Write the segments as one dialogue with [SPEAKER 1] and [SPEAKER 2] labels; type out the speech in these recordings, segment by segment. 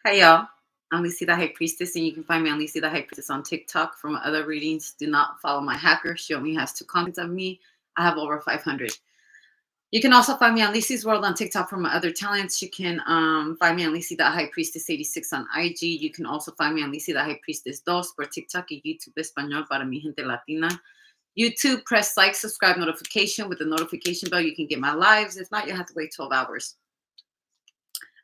[SPEAKER 1] Hi, y'all. I'm Lisa the High Priestess, and you can find me on Lisa the High Priestess on TikTok. For my other readings, do not follow my hacker. She only has 2 comments of me. I have over 500. You can also find me on Lisa's World on TikTok for my other talents. You can find me on Lisa the High Priestess 86 on IG. You can also find me on Lisa the High Priestess 2 for TikTok y YouTube Español para mi gente latina. YouTube, press like, subscribe, notification. With the notification bell, you can get my lives. If not, you'll have to wait 12 hours.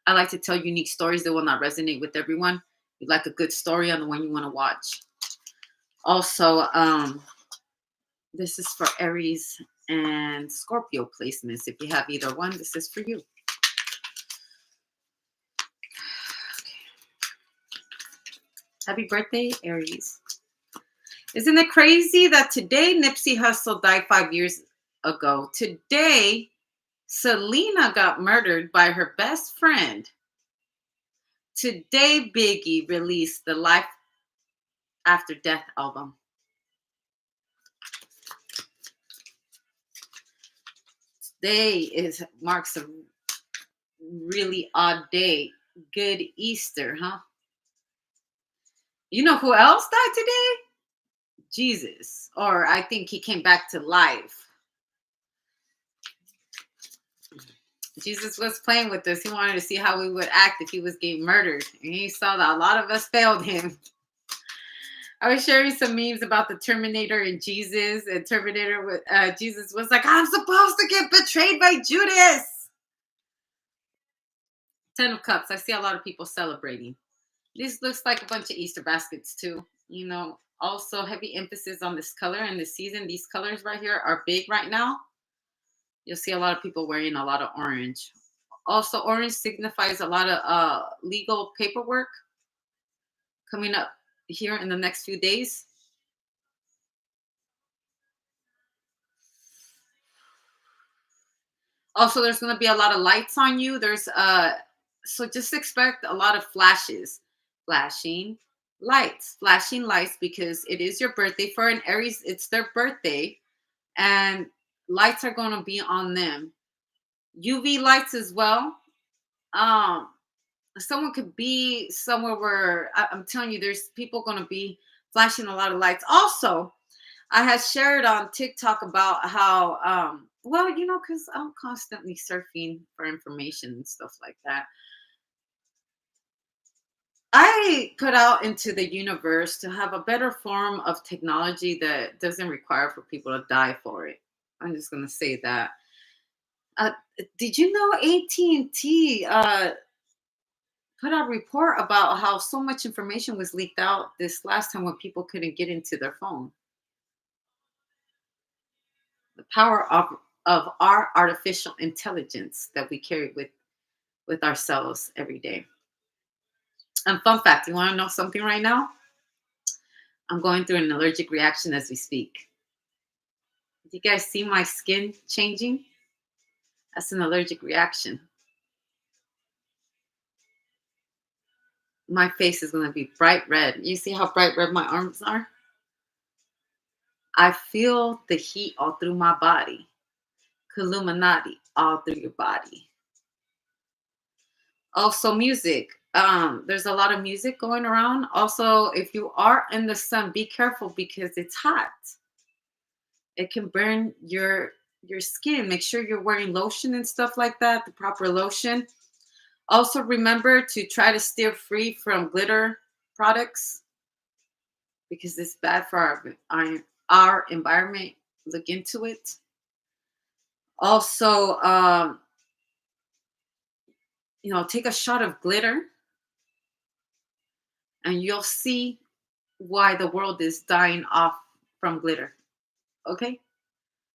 [SPEAKER 1] I like to tell unique stories that will not resonate with everyone. You like a good story on the one you want to watch. Also, this is for Aries and Scorpio placements. If you have either one, this is for you. Happy birthday, Aries. Isn't it crazy that today Nipsey Hussle died 5 years ago? Today, Selena got murdered by her best friend. Today, Biggie released the Life After Death album. Today marks a really odd day. Good Easter, huh? You know who else died today? Jesus. Or I think he came back to life. Jesus was playing with us. He wanted to see how we would act if he was getting murdered. And he saw that a lot of us failed him. I was sharing some memes about the Terminator and Jesus. And Terminator with Jesus was like, I'm supposed to get betrayed by Judas. 10 of Cups. I see a lot of people celebrating. This looks like a bunch of Easter baskets too. Also heavy emphasis on this color and this season. These colors right here are big right now. You'll see a lot of people wearing a lot of orange. Also, orange signifies a lot of legal paperwork coming up here in the next few days. Also, there's going to be a lot of lights on you. So just expect a lot of flashes, flashing lights, because it is your birthday. For an Aries, it's their birthday, and lights are going to be on them. UV lights as well. Um, Someone could be somewhere where I'm telling you, there's people going to be flashing a lot of lights. Also, I had shared on TikTok about how, because I'm constantly surfing for information and stuff like that. I put out into the universe to have a better form of technology that doesn't require for people to die for it. I'm just going to say that. Uh, did you know AT&T put out a report about how so much information was leaked out this last time when people couldn't get into their phone? The power of our artificial intelligence that we carry with ourselves every day. And fun fact, you want to know something right now? I'm going through an allergic reaction as we speak. Do you guys see my skin changing? That's an allergic reaction. My face is going to be bright red. You see how bright red my arms are? I feel the heat all through my body. Illuminati all through your body. Also, music. There's a lot of music going around. Also, if you are in the sun, be careful because it's hot. It can burn your skin. Make sure you're wearing lotion and stuff like that, the proper lotion. Also, remember to try to steer free from glitter products because it's bad for our environment. Look into it. Also, take a shot of glitter and you'll see why the world is dying off from glitter. Okay?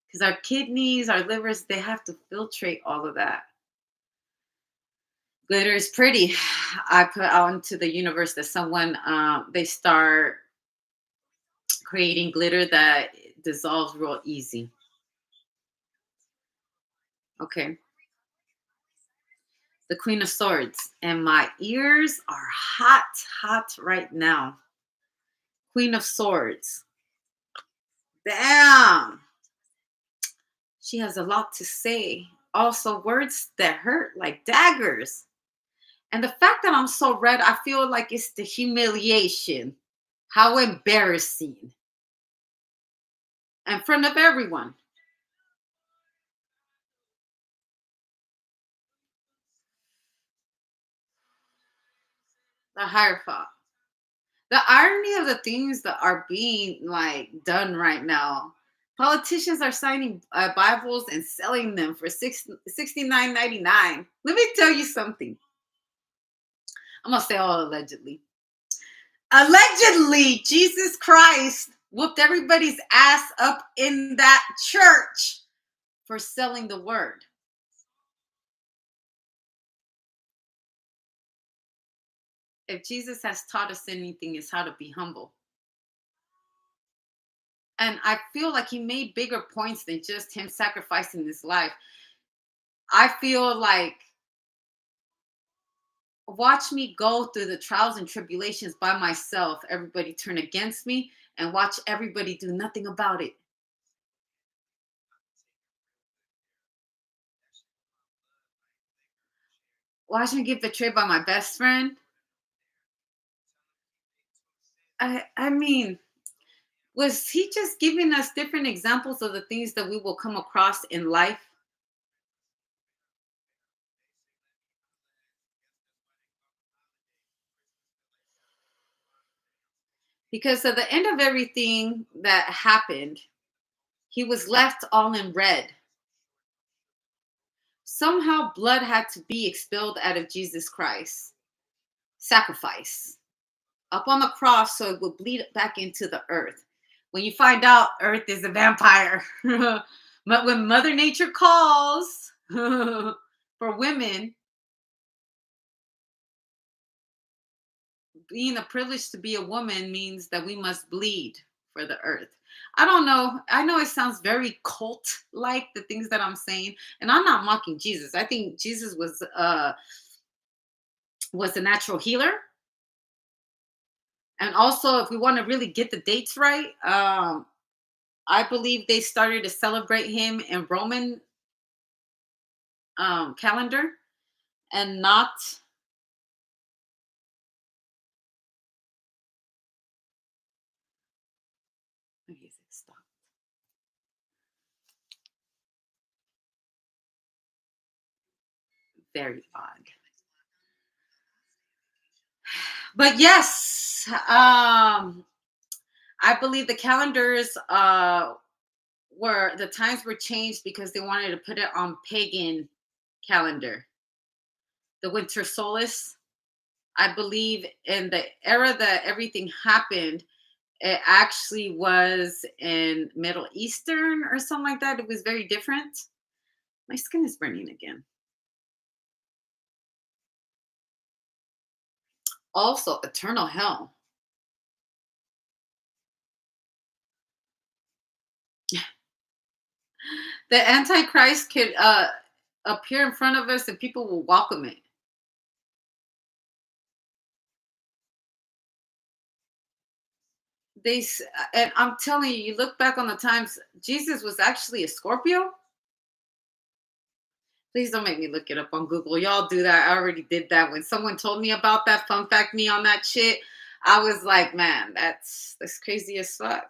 [SPEAKER 1] Because our kidneys, our livers, they have to filtrate all of that. Glitter is pretty. I put out into the universe that someone, they start creating glitter that dissolves real easy. Okay. The Queen of Swords. And my ears are hot right now. Queen of Swords. Damn. She has a lot to say. Also, words that hurt like daggers. And the fact that I'm so red, I feel like it's the humiliation. How embarrassing. In front of everyone. The higher thought. The irony of the things that are being like done right now. Politicians are signing Bibles and selling them for 69.99. Let me tell you something. I'm gonna say all allegedly. Allegedly, Jesus Christ whooped everybody's ass up in that church for selling the word. If Jesus has taught us anything, is how to be humble. And I feel like he made bigger points than just him sacrificing his life. I feel like watch me go through the trials and tribulations by myself, everybody turn against me, and watch everybody do nothing about it. Watch me get betrayed by my best friend. I mean, was he just giving us different examples of the things that we will come across in life? Because at the end of everything that happened, he was left all in red. Somehow blood had to be expelled out of Jesus Christ. Sacrifice. Up on the cross so it would bleed back into the earth. When you find out earth is a vampire. But when Mother Nature calls for women, being a privilege to be a woman means that we must bleed for the earth. I don't know. I know it sounds very cult like the things that I'm saying, and I'm not mocking Jesus. I think Jesus was a natural healer. And also, if we want to really get the dates right, I believe they started to celebrate him in Roman calendar and not. Stop. Very odd. But yes, I believe the calendars were the times were changed because they wanted to put it on pagan calendar. The winter solstice. I believe in the era that everything happened, it actually was in Middle Eastern or something like that. It was very different. My skin is burning again. Also, eternal hell. The Antichrist could appear in front of us and people will welcome it. And I'm telling you, you look back on the times Jesus was actually a Scorpio. Please don't make me look it up on Google. Y'all do that. I already did that. When someone told me about that, fun fact me on that shit, I was like, man, that's crazy as fuck.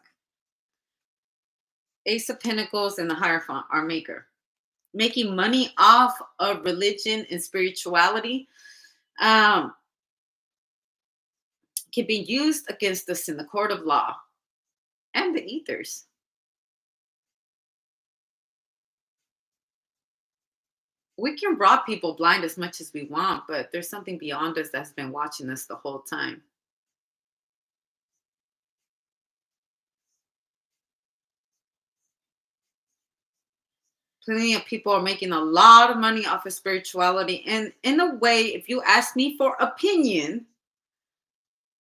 [SPEAKER 1] Ace of Pentacles and the Hierophant are maker. Making money off of religion and spirituality um, can be used against us in the court of law and the ethers. We can rob people blind as much as we want, but there's something beyond us that's been watching us the whole time. Plenty of people are making a lot of money off of spirituality. And in a way, if you ask me for opinion,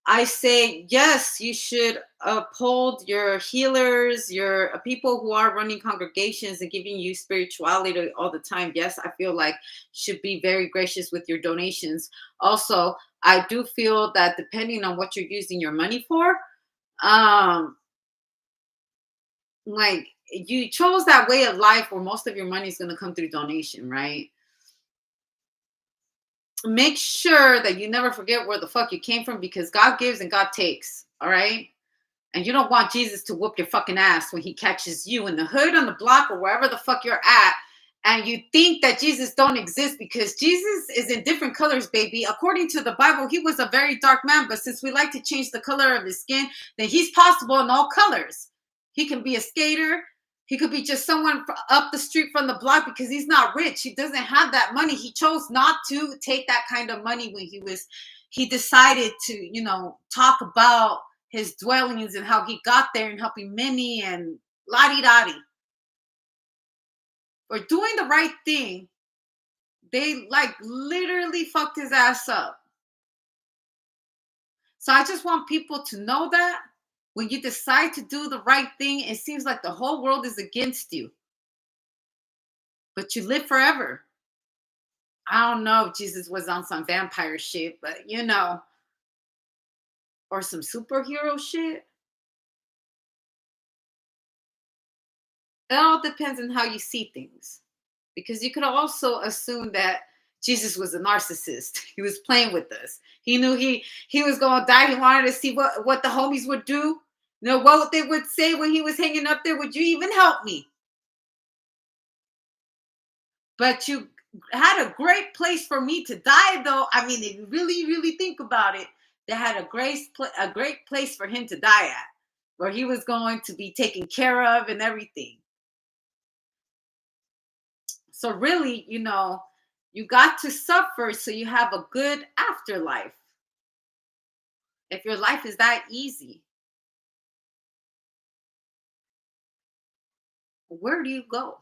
[SPEAKER 1] I say, yes, you should uphold your healers, your people who are running congregations and giving you spirituality all the time. Yes, I feel like you should be very gracious with your donations. Also, I do feel that depending on what you're using your money for, um, like you chose that way of life where most of your money is going to come through donation, right? make sure that you never forget where the fuck you came from, because God gives and God takes. All right. And you don't want Jesus to whoop your fucking ass when he catches you in the hood, on the block, or wherever the fuck you're at. And you think that Jesus don't exist, because Jesus is in different colors, baby. According to the Bible, he was a very dark man. But since we like to change the color of his skin, then he's possible in all colors. He can be a skater. He could be just someone up the street from the block, because he's not rich. He doesn't have that money. He chose not to take that kind of money when he decided to, talk about his dwellings and how he got there and helping many and la-di-da-di. For doing the right thing, they like literally fucked his ass up. So I just want people to know that when you decide to do the right thing, it seems like the whole world is against you. But you live forever. I don't know if Jesus was on some vampire shit, but or some superhero shit. It all depends on how you see things. Because you could also assume that Jesus was a narcissist. He was playing with us. He knew he was going to die. He wanted to see what the homies would do. What they would say when he was hanging up there. Would you even help me? But you had a great place for me to die, though. I mean, if you really, really think about it, they had a great place for him to die at, where he was going to be taken care of and everything. So really, you got to suffer so you have a good afterlife. If your life is that easy, where do you go?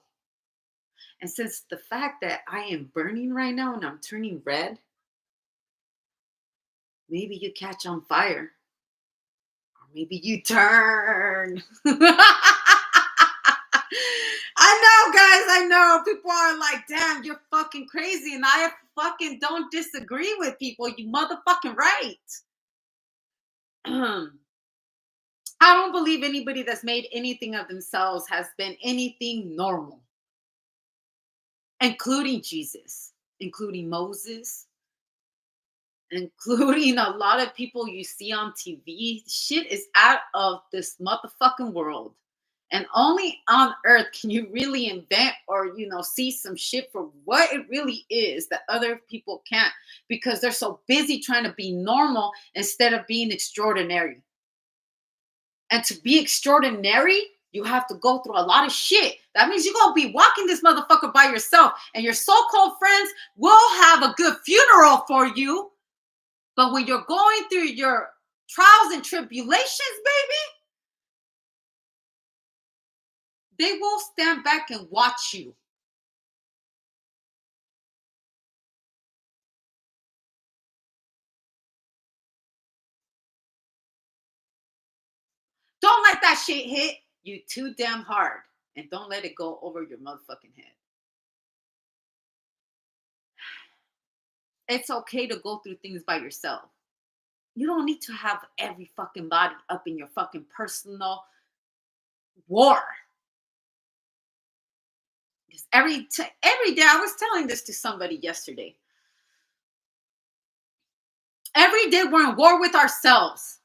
[SPEAKER 1] And since the fact that I am burning right now and I'm turning red, maybe you catch on fire. Or maybe you turn. I know. People are like, damn, you're fucking crazy. And I fucking don't disagree with people. You motherfucking right. I don't believe anybody that's made anything of themselves has been anything normal, including Jesus, including Moses, including a lot of people you see on TV. Shit is out of this motherfucking world. And only on earth can you really invent or, see some shit for what it really is that other people can't, because they're so busy trying to be normal instead of being extraordinary. And to be extraordinary, you have to go through a lot of shit. That means you're going to be walking this motherfucker by yourself, and your so-called friends will have a good funeral for you. But when you're going through your trials and tribulations, baby, they will stand back and watch you. Don't let that shit hit you too damn hard. And don't let it go over your motherfucking head. It's okay to go through things by yourself. You don't need to have every fucking body up in your fucking personal war. Because every day, I was telling this to somebody yesterday. Every day we're in war with ourselves.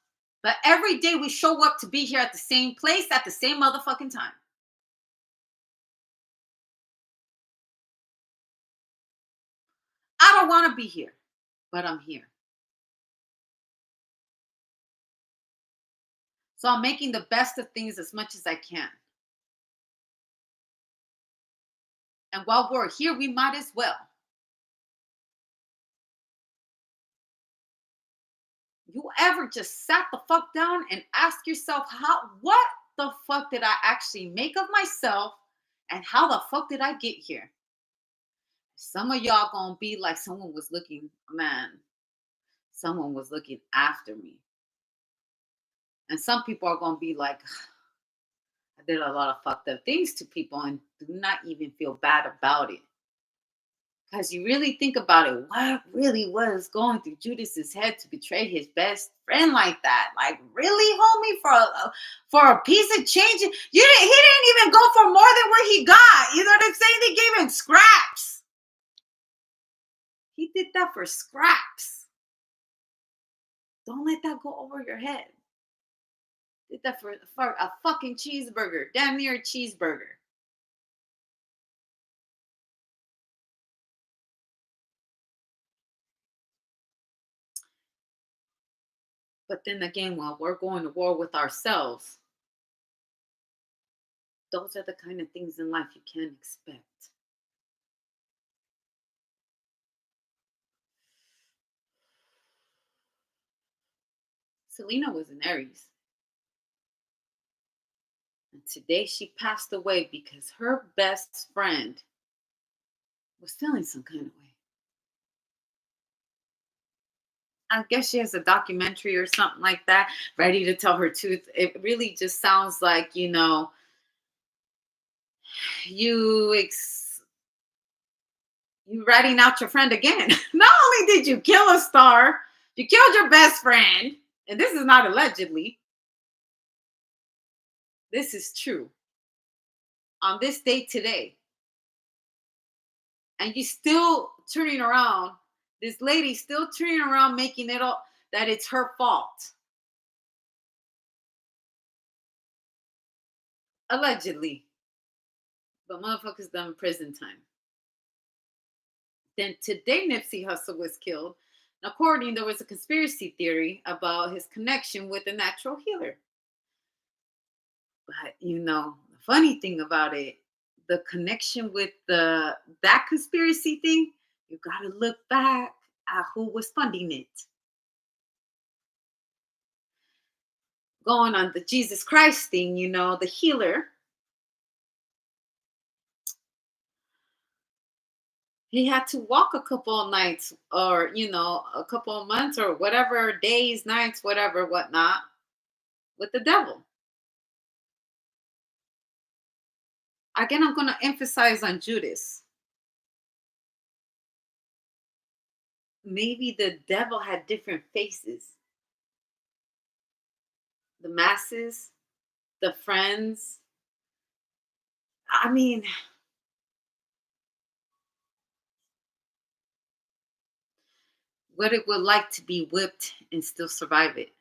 [SPEAKER 1] But every day we show up to be here at the same place at the same motherfucking time. I don't want to be here, but I'm here. So I'm making the best of things as much as I can. And while we're here, we might as well. You ever just sat the fuck down and ask yourself, what the fuck did I actually make of myself, and how the fuck did I get here? Some of y'all gonna be like, someone was looking after me. And some people are gonna be like, I did a lot of fucked up things to people and do not even feel bad about it. Because you really think about it, what really was going through Judas's head to betray his best friend like that? Like, really, homie, for a piece of change? He didn't even go for more than what he got. You know what I'm saying? They gave him scraps. He did that for scraps. Don't let that go over your head. Did that for a fucking cheeseburger, damn near a cheeseburger. But then again, while we're going to war with ourselves, those are the kind of things in life you can't expect. Selena was an Aries. And today she passed away because her best friend was feeling some kind of way. I guess she has a documentary or something like that, ready to tell her truth. It really just sounds like, you you ratting out your friend again. Not only did you kill a star, you killed your best friend, and this is not allegedly. This is true. On this day today, and you still turning around. This lady still turning around, making it all that it's her fault, allegedly. But motherfuckers done prison time. Then today, Nipsey Hussle was killed. According, there was a conspiracy theory about his connection with a natural healer. But the funny thing about it, the connection with that conspiracy thing, you got to look back at who was funding it. Going on the Jesus Christ thing, the healer. He had to walk a couple of nights or, a couple of months or whatever, days, nights, whatever, whatnot, with the devil. Again, I'm going to emphasize on Judas. Maybe the devil had different faces. The masses, the friends. I mean, what it would like to be whipped and still survive it.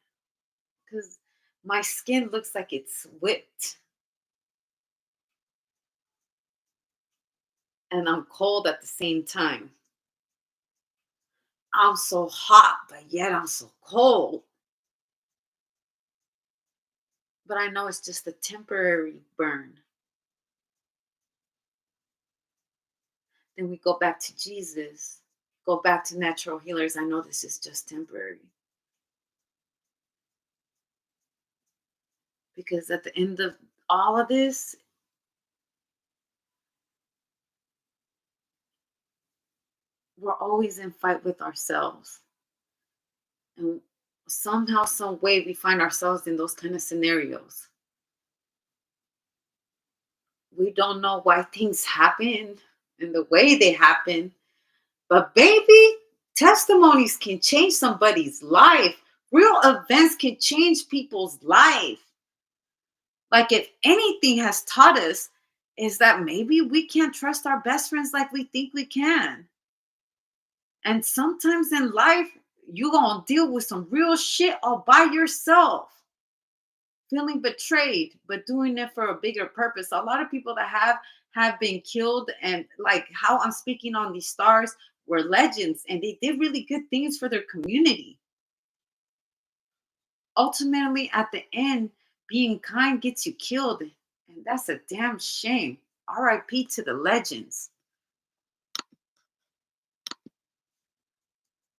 [SPEAKER 1] Because my skin looks like it's whipped. And I'm cold at the same time. I'm so hot, but yet I'm so cold. But I know it's just a temporary burn. Then we go back to Jesus, go back to natural healers. I know this is just temporary. Because at the end of all of this, we're always in fight with ourselves. And somehow, some way, we find ourselves in those kind of scenarios. We don't know why things happen and the way they happen. But baby, testimonies can change somebody's life. Real events can change people's life. Like if anything has taught us is that maybe we can't trust our best friends like we think we can. And sometimes in life, you're going to deal with some real shit all by yourself. Feeling betrayed, but doing it for a bigger purpose. A lot of people that have been killed, and like how I'm speaking on these stars, were legends and they did really good things for their community. Ultimately, at the end, being kind gets you killed, and that's a damn shame. RIP to the legends.